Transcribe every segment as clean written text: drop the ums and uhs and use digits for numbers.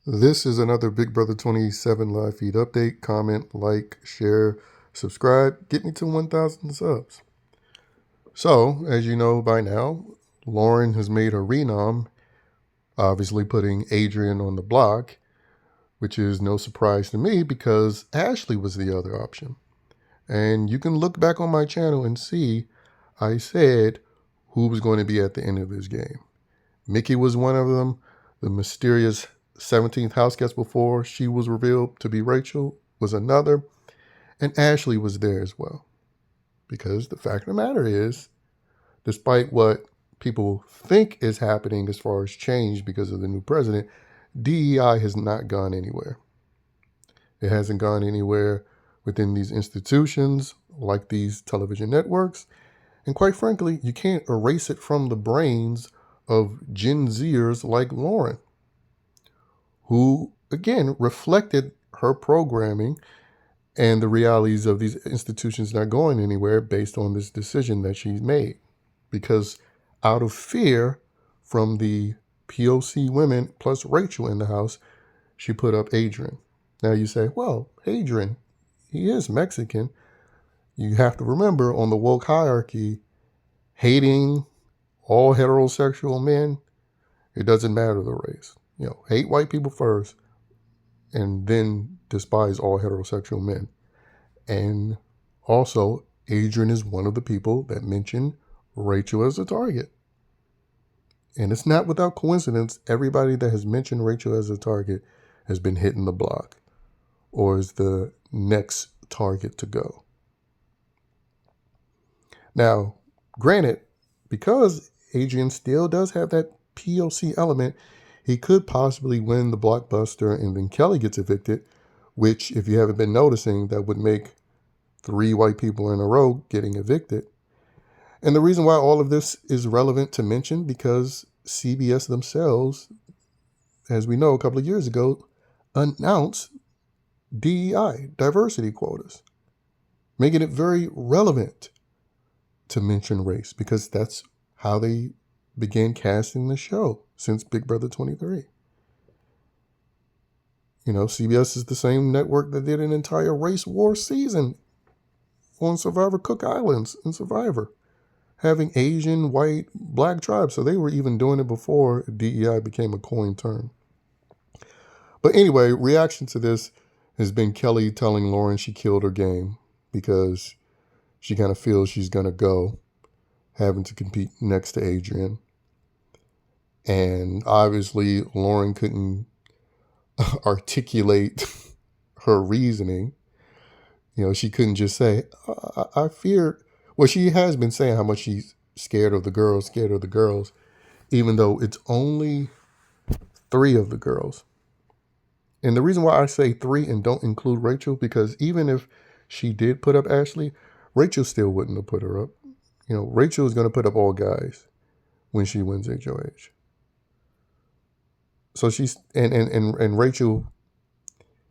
This is another Big Brother 27 live feed update. Comment, like, share, subscribe. Get me to 1,000 subs. So, as you know by now, Lauren has made her renom, obviously putting Adrian on the block, which is no surprise to me because Ashley was the other option. And you can look back on my channel and see I said who was going to be at the end of this game. Mickey was one of them. The mysterious 17th house guest before she was revealed to be Rachel was another. And Ashley was there as well. Because the fact of the matter is, despite what people think is happening as far as change because of the new president, DEI has not gone anywhere. It hasn't gone anywhere within these institutions like these television networks. And quite frankly, you can't erase it from the brains of Gen Zers like Lauren, who, again, reflected her programming and the realities of these institutions not going anywhere based on this decision that she's made. Because out of fear from the POC women plus Rachel in the house, she put up Adrian. Now you say, well, Adrian, he is Mexican. You have to remember on the woke hierarchy, hating all heterosexual men, it doesn't matter the race. Hate white people first and then despise all heterosexual men. And also, Adrian is one of the people that mentioned Rachel as a target. And it's not without coincidence, everybody that has mentioned Rachel as a target has been hitting the block or is the next target to go. Now, granted, because Adrian still does have that POC element, he could possibly win the blockbuster and then Kelly gets evicted, which, if you haven't been noticing, that would make 3 white people in a row getting evicted. And the reason why all of this is relevant to mention, because CBS themselves, as we know, a couple of years ago, announced DEI, diversity quotas, making it very relevant to mention race, because that's how they began casting the show since Big Brother 23. CBS is the same network that did an entire race war season on Survivor Cook Islands and Survivor, having Asian, white, black tribes. So they were even doing it before DEI became a coined term. But anyway, reaction to this has been Kelly telling Lauren she killed her game because she kind of feels she's going to go, having to compete next to Adrian. And obviously, Lauren couldn't articulate her reasoning. She couldn't just say, I feared. Well, she has been saying how much she's scared of the girls, even though it's only 3 of the girls. And the reason why I say 3 and don't include Rachel, because even if she did put up Ashley, Rachel still wouldn't have put her up. Rachel is going to put up all guys when she wins HOH. So she's, and Rachel,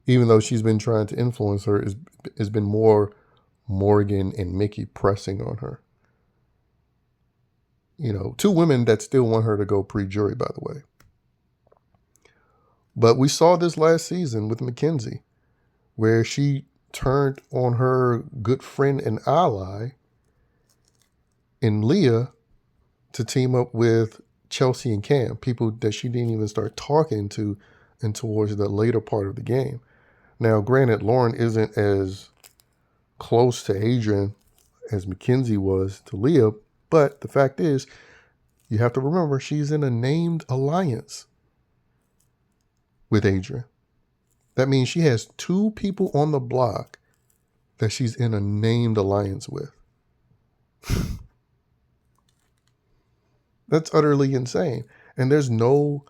even though she's been trying to influence her, has been more Morgan and Mickey pressing on her. 2 women that still want her to go pre-jury, by the way. But we saw this last season with Mackenzie, where she turned on her good friend and ally in Leah to team up with Chelsea and Cam, people that she didn't even start talking to and towards the later part of the game. Now, granted, Lauren isn't as close to Adrian as Mackenzie was to Leah, but the fact is, you have to remember she's in a named alliance with Adrian. That means she has 2 people on the block that she's in a named alliance with. That's utterly insane. And there's no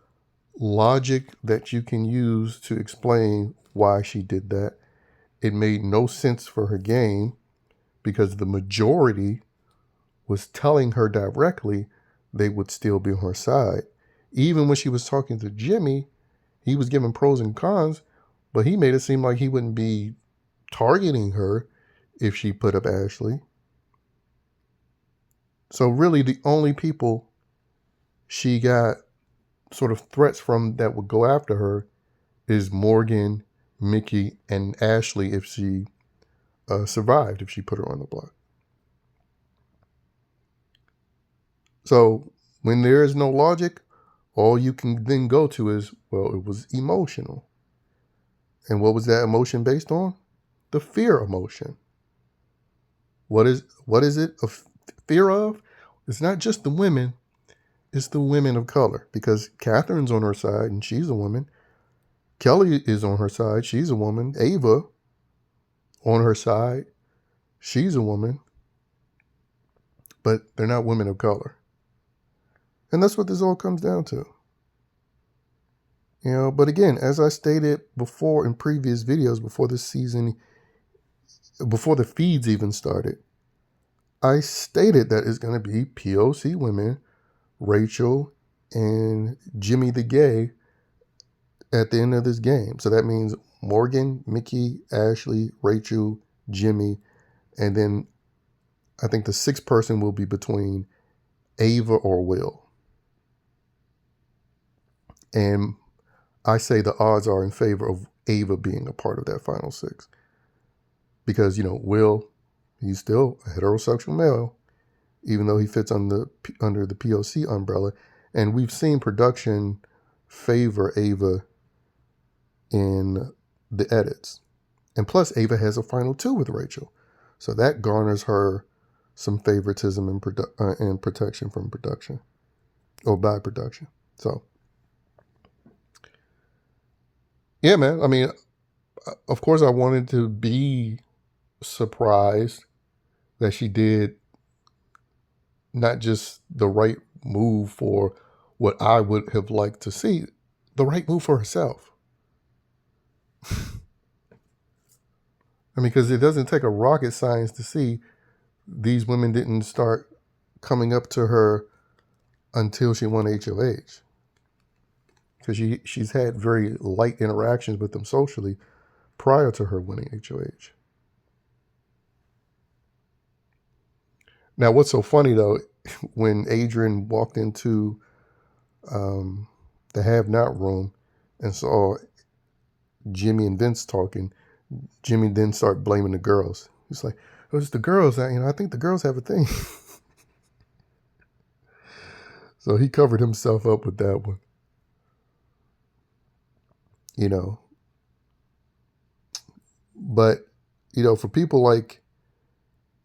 logic that you can use to explain why she did that. It made no sense for her game because the majority was telling her directly they would still be on her side. Even when she was talking to Jimmy, he was giving pros and cons, but he made it seem like he wouldn't be targeting her if she put up Ashley. So really the only people she got sort of threats from that would go after her is Morgan, Mickey, and Ashley if she survived, if she put her on the block. So when there is no logic, all you can then go to is, well, it was emotional. And what was that emotion based on? The fear emotion. What is it a fear of? It's not just the women, it's the women of color. Because Catherine's on her side and she's a woman. Kelly is on her side, she's a woman. Ava on her side, she's a woman. But they're not women of color. And that's what this all comes down to. You know, but again, as I stated before in previous videos, before this season, before the feeds even started, I stated that it's going to be POC women, Rachel and Jimmy the gay at the end of this game. So that means Morgan, Mickey, Ashley, Rachel, Jimmy, and then I think the sixth person will be between Ava or Will. And I say the odds are in favor of Ava being a part of that final six. Because, you know, Will, he's still a heterosexual male, even though he fits under the POC umbrella. And we've seen production favor Ava in the edits. And plus, Ava has a final two with Rachel. So that garners her some favoritism and protection from production. Or by production. So, yeah, man. I mean, of course, I wanted to be surprised that she did not just the right move for what I would have liked to see, the right move for herself. I mean, because it doesn't take a rocket science to see these women didn't start coming up to her until she won HOH. Because she's had very light interactions with them socially prior to her winning HOH. Now, what's so funny, though, when Adrian walked into the have-not room and saw Jimmy and Vince talking, Jimmy then started blaming the girls. He's like, it was the girls that, I think the girls have a thing. So he covered himself up with that one. But, for people like,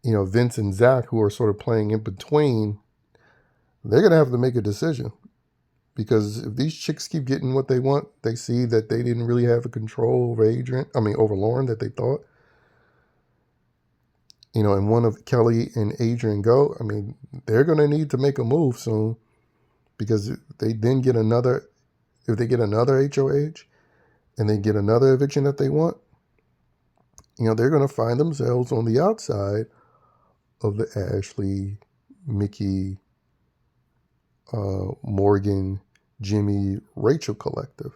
Vince and Zach, who are sort of playing in between, they're going to have to make a decision. Because if these chicks keep getting what they want, they see that they didn't really have a control over over Lauren that they thought. And one of Kelly and Adrian go, they're going to need to make a move soon. Because if they get another HOH and they get another eviction that they want, they're going to find themselves on the outside of the Ashley, Mickey, Morgan, Jimmy, Rachel collective.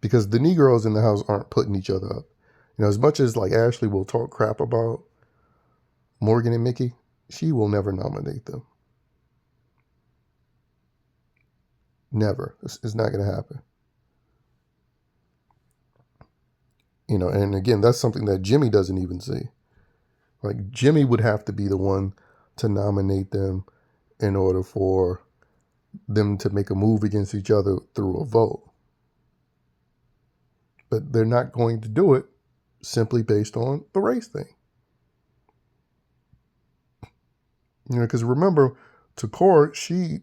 Because the Negroes in the house aren't putting each other up. As much as like Ashley will talk crap about Morgan and Mickey, she will never nominate them. Never. It's not going to happen. And again, that's something that Jimmy doesn't even see. Like, Jimmy would have to be the one to nominate them in order for them to make a move against each other through a vote. But they're not going to do it simply based on the race thing. Because remember, Takora, she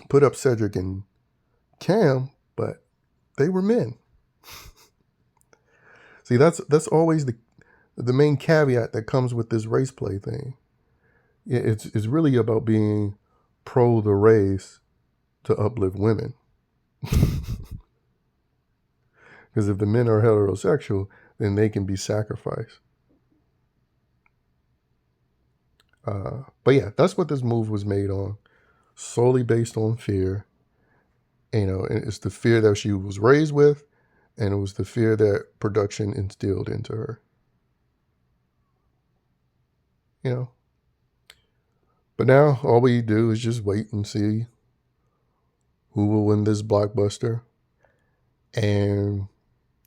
put up Cedric and Cam, but they were men. See, that's always the main caveat that comes with this race play thing. It's really about being pro the race to uplift women. Because if the men are heterosexual, then they can be sacrificed. But yeah, that's what this move was made on, solely based on fear. And it's the fear that she was raised with, and it was the fear that production instilled into her. But now all we do is just wait and see who will win this blockbuster. And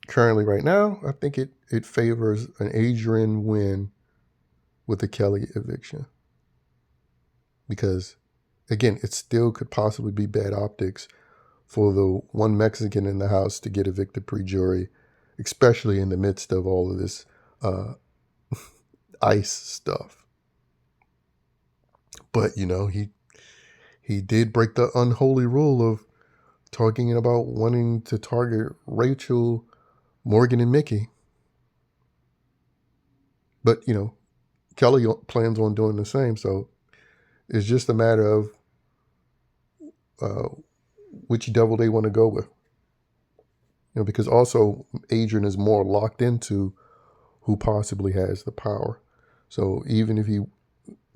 currently right now, I think it favors an ADRIAN win with the KELLEY eviction. Because, again, it still could possibly be bad optics for the one Mexican in the house to get evicted pre-jury, especially in the midst of all of this ICE stuff. But, you know, he did break the unholy rule of talking about wanting to target Rachel, Morgan, and Mickey. But, you know, KELLEY plans on doing the same. So it's just a matter of which devil they want to go with. You know, because also ADRIAN is more locked into who possibly has the power. So even if he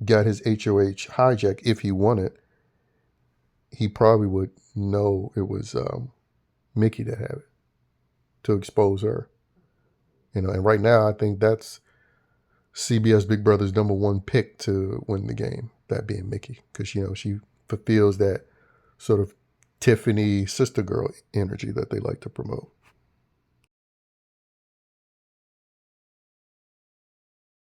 got his HOH hijacked, if he won it, he probably would know it was Mickey that had it to expose her. You know, and right now I think that's CBS Big Brother's #1 pick to win the game, that being Mickey, because, you know, she fulfills that sort of Tiffany sister girl energy that they like to promote.